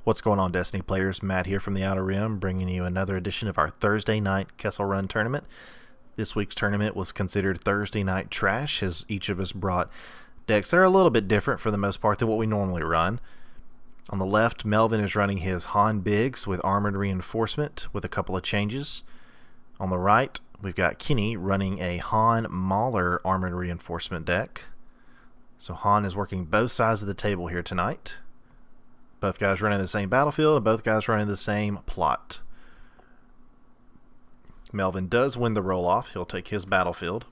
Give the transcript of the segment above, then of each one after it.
What's going on, Destiny players? Matt here from the Outer Rim, bringing you another edition of our Thursday night Kessel Run tournament. This week's tournament was considered Thursday night trash, as each of us brought decks that are a little bit different for the most part than what we normally run. On the left, Melvin is running his Han Biggs with Armored Reinforcement with a couple of changes. On the right, we've got Kenny running a Han Mauler Armored Reinforcement deck. So Han is working both sides of the table here tonight. Both guys running the same battlefield and both guys running the same plot. Melvin does win the roll-off. He'll take his battlefield.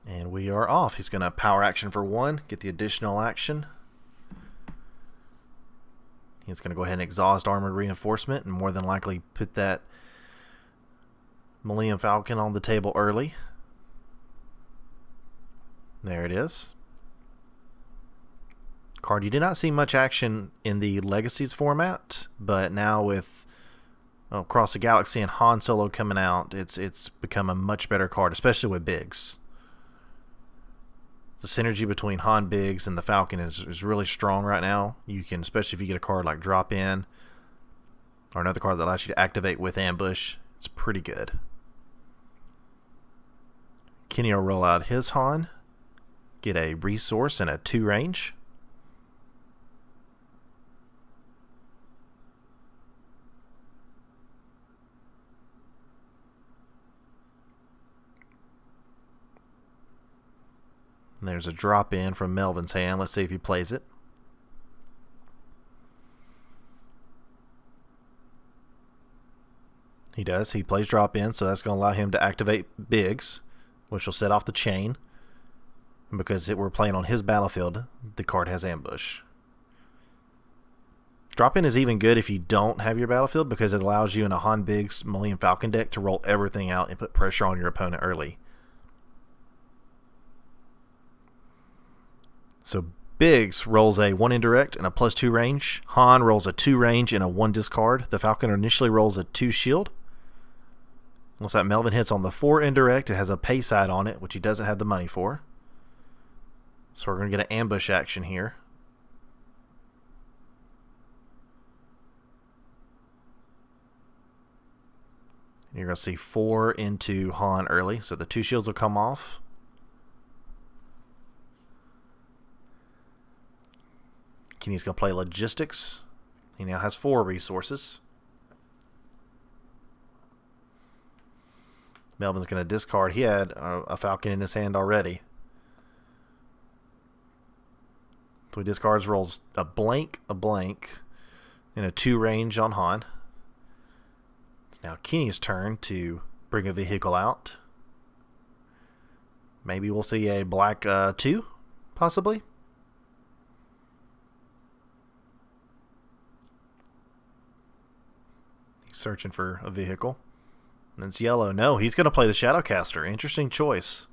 And we are off. He's going to power action for one, get the additional action. He's going to go ahead and exhaust Armored Reinforcement and more than likely put that Millennium Falcon on the table early. There it is. Card you did not see much action in the Legacies format, but now with Across the Galaxy and Han Solo coming out, it's become a much better card, especially with Biggs. The synergy between Han Biggs and the Falcon is really strong right now. You can, especially if you get a card like Drop In or another card that allows you to activate with Ambush, it's pretty good. Kenny will roll out his Han, get a resource and a 2 range. And there's a drop in from Melvin's hand. Let's see if he plays it. He does. He plays drop in, so that's going to allow him to activate Biggs, which will set off the chain. And because we're playing on his battlefield, the card has ambush. Drop in is even good if you don't have your battlefield because it allows you in a Han Biggs Millennium Falcon deck to roll everything out and put pressure on your opponent early. So Biggs rolls a 1 indirect and a +2 range. Han rolls a 2 range and a 1 discard. The Falcon initially rolls a 2 shield. Once that Melvin hits on the 4 indirect, it has a pay side on it, which he doesn't have the money for. So we're going to get an ambush action here. And you're going to see 4 into Han early, so the 2 shields will come off. Kenny's going to play Logistics. He now has 4 resources. Melvin's going to discard. He had a Falcon in his hand already. So he discards, rolls a blank, and a 2 range on Han. It's now Kenny's turn to bring a vehicle out. Maybe we'll see a black 2, possibly. Searching for a vehicle. And it's yellow. No, he's going to play the Shadowcaster. Interesting choice.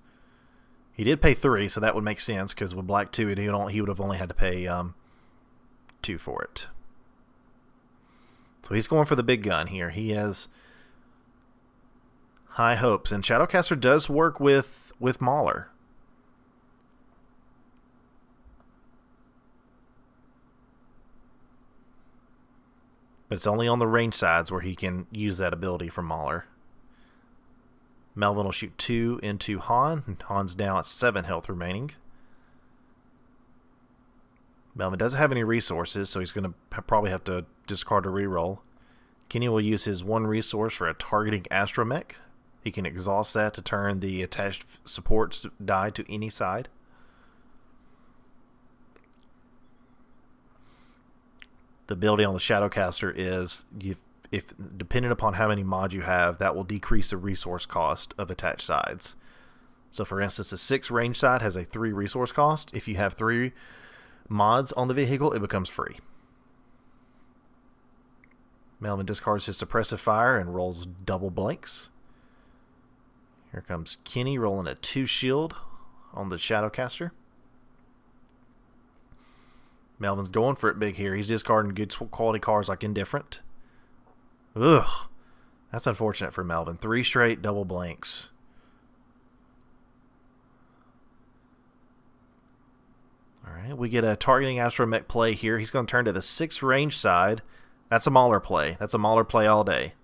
He did pay 3, so that would make sense because with black 2, he would have only had to pay 2 for it. So he's going for the big gun here. He has high hopes, and Shadowcaster does work with Mauler. But it's only on the range sides where he can use that ability from Mauler. Melvin will shoot 2 into Han. And Han's now at 7 health remaining. Melvin doesn't have any resources, so he's going to probably have to discard a reroll. Kenny will use his 1 resource for a targeting astromech. He can exhaust that to turn the attached supports die to any side. The ability on the Shadowcaster is, if depending upon how many mods you have, that will decrease the resource cost of attached sides. So for instance, a 6 range side has a 3 resource cost. If you have 3 mods on the vehicle, it becomes free. Melvin discards his suppressive fire and rolls double blanks. Here comes Kenny rolling a 2 shield on the Shadowcaster. Melvin's going for it big here. He's discarding good quality cards like Indifferent. Ugh. That's unfortunate for Melvin. 3 straight double blanks. We get a targeting astromech play here. He's going to turn to the 6 range side. That's a Mauler play. That's a Mauler play all day.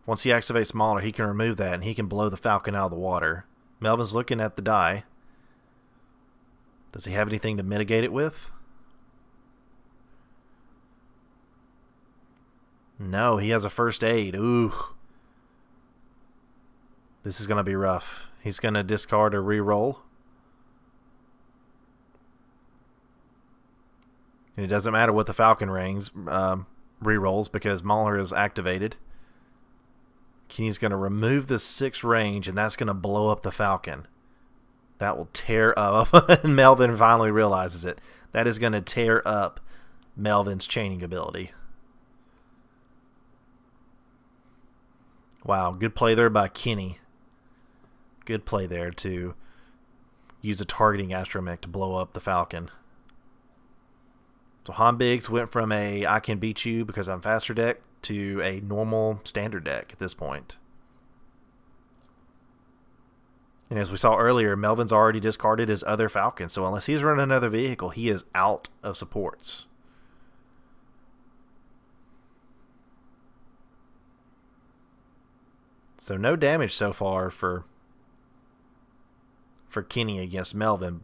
Once he activates Mauler, he can remove that, and he can blow the Falcon out of the water. Melvin's looking at the die. Does he have anything to mitigate it with? No, he has a first aid. Ooh. This is going to be rough. He's going to discard a re-roll. And it doesn't matter what the Falcon rings re-rolls because Mauler is activated. Kenny's going to remove the 6 range, and that's going to blow up the Falcon. That will tear up. And Melvin finally realizes it. That is going to tear up Melvin's chaining ability. Wow, good play there by Kenny. Good play there to use a targeting astromech to blow up the Falcon. So Han Biggs went from a I can beat you because I'm faster deck to a normal standard deck at this point. And as we saw earlier, Melvin's already discarded his other Falcon, so unless he's running another vehicle, he is out of supports. So no damage so far for Kenny against Melvin.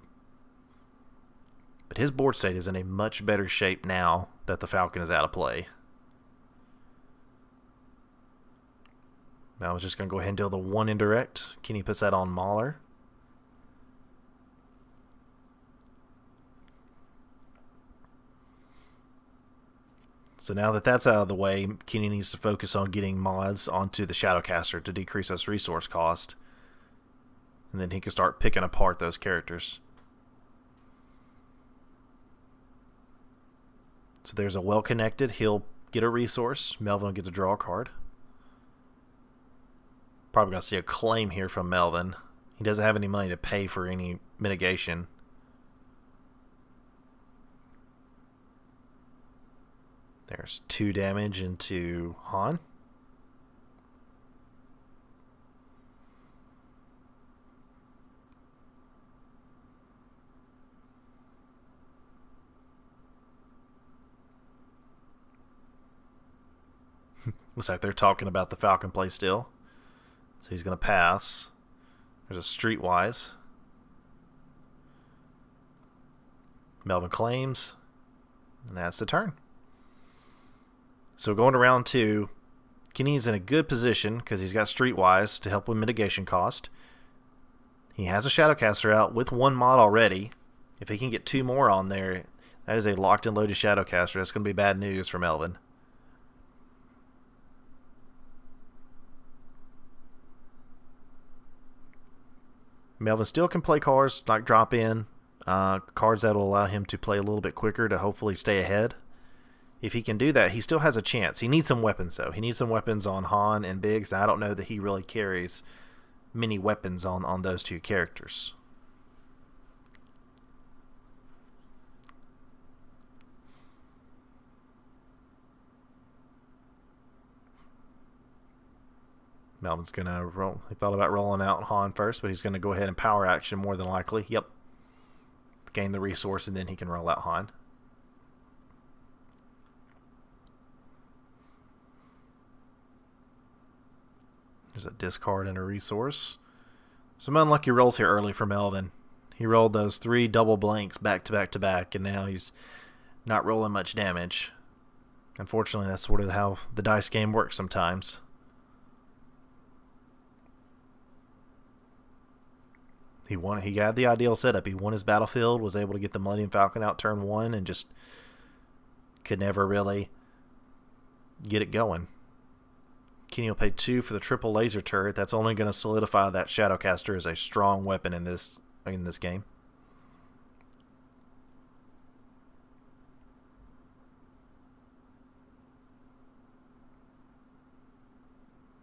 But his board state is in a much better shape now that the Falcon is out of play. Now I was just going to go ahead and deal the 1 indirect. Kenny puts that on Mauler. So now that that's out of the way, Kenny needs to focus on getting mods onto the Shadowcaster to decrease us resource cost. And then he can start picking apart those characters. So there's a well-connected. He'll get a resource. Melvin will get to draw a card. Probably going to see a claim here from Melvin. He doesn't have any money to pay for any mitigation. There's 2 damage into Han. Looks like they're talking about the Falcon play still. So he's going to pass. There's a Streetwise. Melvin claims. And that's the turn. So going to round 2, Kenny's in a good position because he's got Streetwise to help with mitigation cost. He has a Shadowcaster out with 1 mod already. If he can get 2 more on there, that is a locked and loaded Shadowcaster. That's going to be bad news for Melvin. Melvin still can play cards like drop in, cards that will allow him to play a little bit quicker to hopefully stay ahead. If he can do that, he still has a chance. He needs some weapons, though. He needs some weapons on Han and Biggs. I don't know that he really carries many weapons on those 2 characters. Melvin's going to roll. He thought about rolling out Han first, but he's going to go ahead and power action more than likely. Yep. Gain the resource, and then he can roll out Han. There's a discard and a resource. Some unlucky rolls here early for Melvin. He rolled those 3 double blanks back to back to back, and now he's not rolling much damage. Unfortunately, that's sort of how the dice game works sometimes. He got the ideal setup. He won his battlefield, was able to get the Millennium Falcon out turn 1, and just could never really get it going. Kenny will pay 2 for the triple laser turret. That's only going to solidify that Shadowcaster as a strong weapon in this game.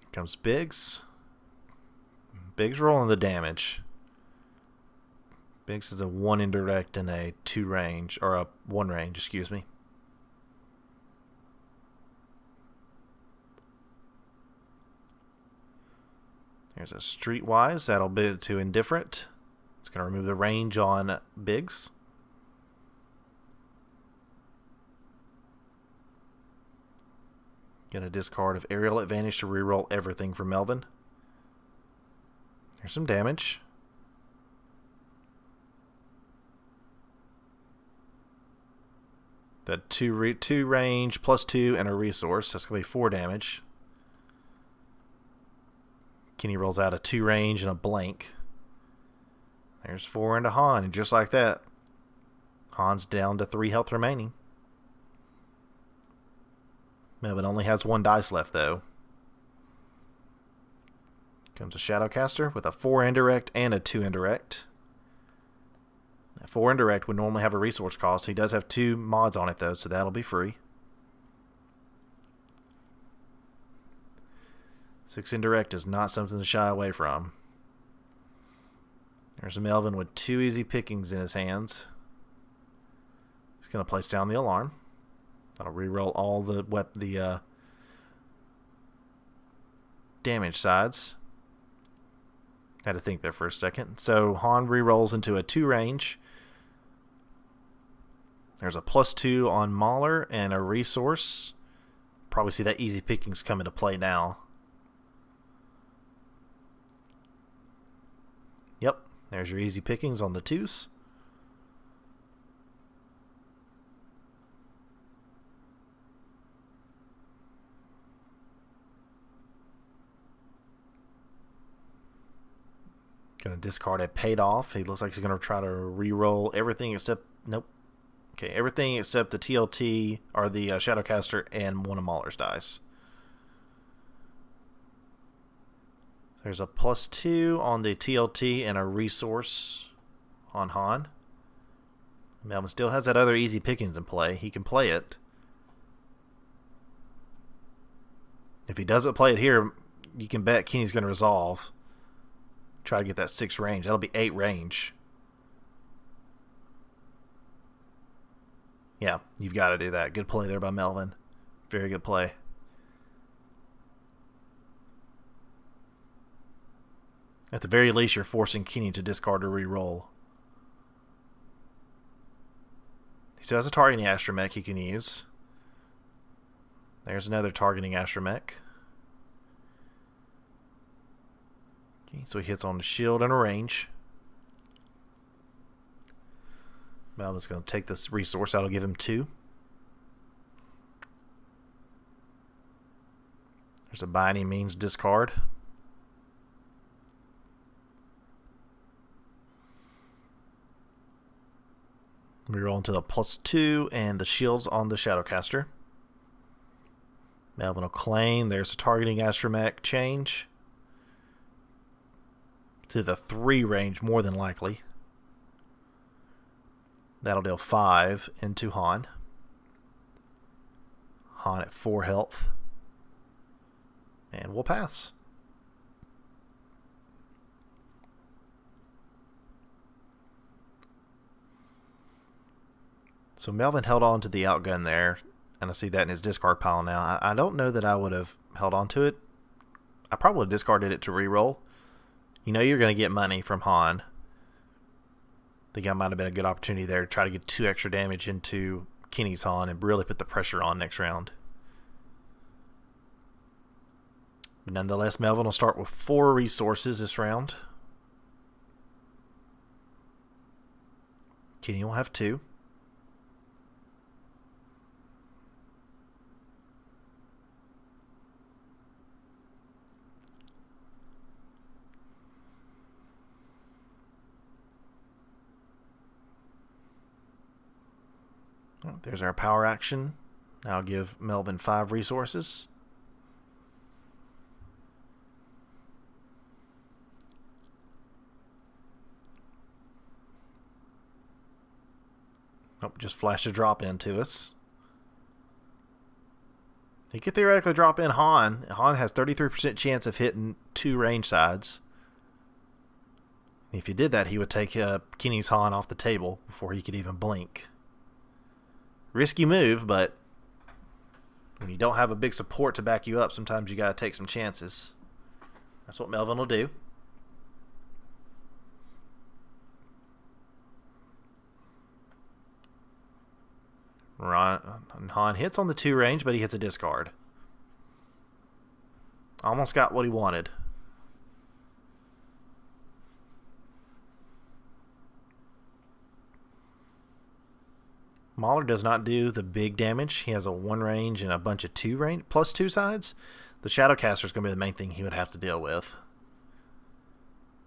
Here comes Biggs. Biggs rolling the damage. Biggs is a 1 indirect and a 2 range, or a 1 range, excuse me. There's a Streetwise. That'll be to indifferent. It's going to remove the range on Biggs. Going to discard of aerial advantage to reroll everything for Melvin. There's some damage. The two range plus 2 and a resource. That's going to be 4 damage. Kenny rolls out a 2 range and a blank. There's 4 into Han, and just like that, Han's down to 3 health remaining. Melvin only has 1 dice left, though. Comes a Shadowcaster with a 4 indirect and a 2 indirect. That 4 indirect would normally have a resource cost. He does have 2 mods on it, though, so that'll be free. 6 indirect is not something to shy away from. There's a Melvin with 2 easy pickings in his hands. He's going to place down the alarm. That'll reroll all the damage sides. Had to think there for a second. So Han rerolls into a 2 range. There's a +2 on Mauler and a resource. Probably see that easy pickings come into play now. Yep, there's your easy pickings on the 2s. Going to discard a paid off. He looks like he's going to try to re-roll everything except... Nope. Okay, everything except the TLT or the Shadowcaster and one of Mauler's dice. There's a +2 on the TLT and a resource on Han. Melvin still has that other easy pickings in play. He can play it. If he doesn't play it here, you can bet Kenny's going to resolve. Try to get that 6 range. That'll be 8 range. Yeah, you've got to do that. Good play there by Melvin. Very good play. At the very least, you're forcing Kenny to discard or re-roll. He still has a targeting astromech he can use. There's another targeting astromech. Okay, so he hits on the shield and a range. Melvin's going to take this resource. That'll give him 2. There's a by any means discard. Reroll into the +2 and the shields on the Shadowcaster. Melvin will claim. There's a targeting astromech change to the 3 range, more than likely. That'll deal 5 into Han. Han at 4 health. And we'll pass. So Melvin held on to the outgun there, and I see that in his discard pile now. I don't know that I would have held on to it. I probably discarded it to reroll. You know you're going to get money from Han. I think that might have been a good opportunity there to try to get 2 extra damage into Kenny's Han and really put the pressure on next round. But nonetheless, Melvin will start with 4 resources this round. Kenny will have 2. There's our power action. That'll give Melvin 5 resources. Oh, just flashed a drop in to us. He could theoretically drop in Han. Han has 33% chance of hitting 2 range sides. If he did that, he would take Kenny's Han off the table before he could even blink. Risky move, but when you don't have a big support to back you up, sometimes you got to take some chances. That's what Melvin will do. Han hits on the 2 range, but he hits a discard. Almost got what he wanted. Mauler does not do the big damage. He has a 1 range and a bunch of 2 range plus 2 sides. The Shadowcaster is going to be the main thing he would have to deal with.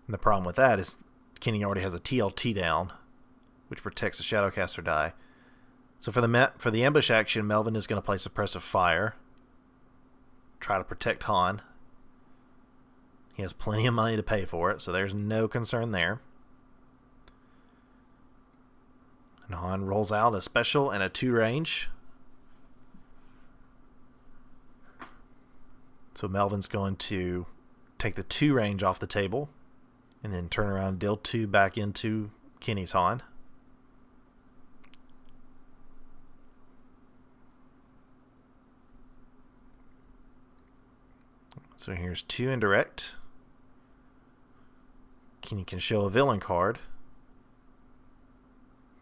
And the problem with that is Kenny already has a TLT down, which protects the Shadowcaster die. So for the ambush action, Melvin is going to play Suppressive Fire. Try to protect Han. He has plenty of money to pay for it, so there's no concern there. And Han rolls out a special and a 2 range. So Melvin's going to take the 2 range off the table and then turn around and deal 2 back into Kenny's Han. So here's 2 indirect. Kenny can show a villain card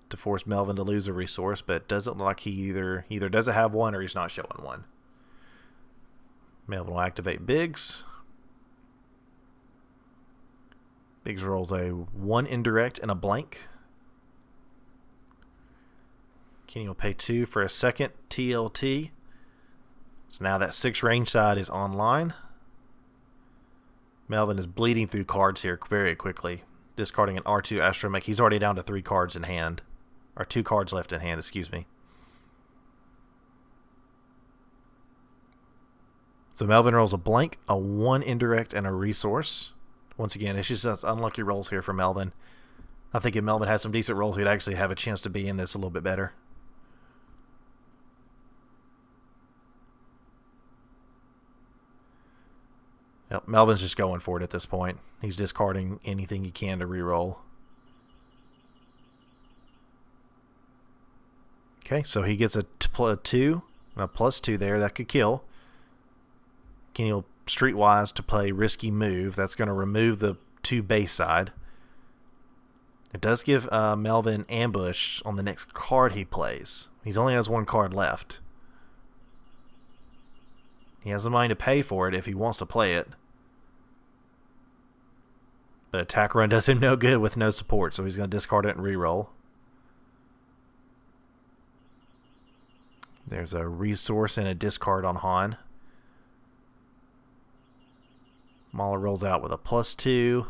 to force Melvin to lose a resource, but it doesn't look like he either doesn't have one or he's not showing one. Melvin will activate Biggs. Biggs rolls a 1 indirect and a blank. Kenny will pay 2 for a second TLT. So now that 6 range side is online. Melvin is bleeding through cards here very quickly, discarding an R2 Astromech. He's already down to 3 cards in hand. Or 2 cards left in hand, excuse me. So Melvin rolls a blank, a 1 indirect, and a resource. Once again, it's just unlucky rolls here for Melvin. I think if Melvin had some decent rolls, he'd actually have a chance to be in this a little bit better. Yep, Melvin's just going for it at this point. He's discarding anything he can to reroll. Okay, so he gets a 2 and a +2 there. That could kill. Kenny will streetwise to play Risky Move. That's going to remove the 2 base side. It does give Melvin ambush on the next card he plays. He only has 1 card left. He has the money to pay for it if he wants to play it. But attack run does him no good with no support, so he's going to discard it and reroll. There's a resource and a discard on Han. Mauler rolls out with a +2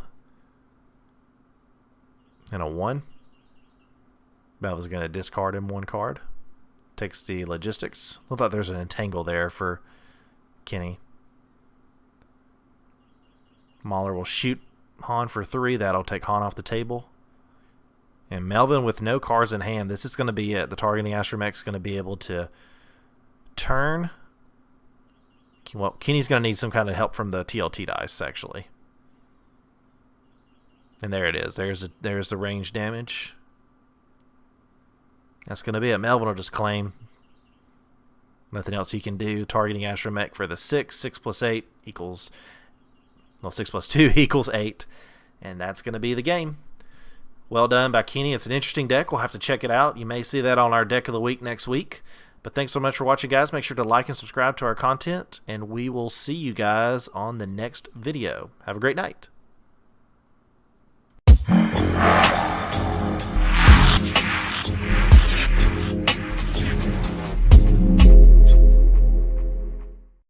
and a 1. Melvin's going to discard him 1 card. Takes the logistics. Looks like there's an entangle there for Kenny. Mauler will shoot Han for 3. That'll take Han off the table. And Melvin with no cards in hand, this is going to be it. The targeting Astromech is going to be able to turn. Well, Kenny's going to need some kind of help from the TLT dice, actually. And there it is. There's the range damage. That's going to be it. Melvin will just claim. Nothing else he can do. Targeting Astromech for the 6. 6 + 8 equals... Well, 6 + 2 equals 8. And that's going to be the game. Well done by Kenny. It's an interesting deck. We'll have to check it out. You may see that on our Deck of the Week next week. But thanks so much for watching, guys. Make sure to like and subscribe to our content. And we will see you guys on the next video. Have a great night.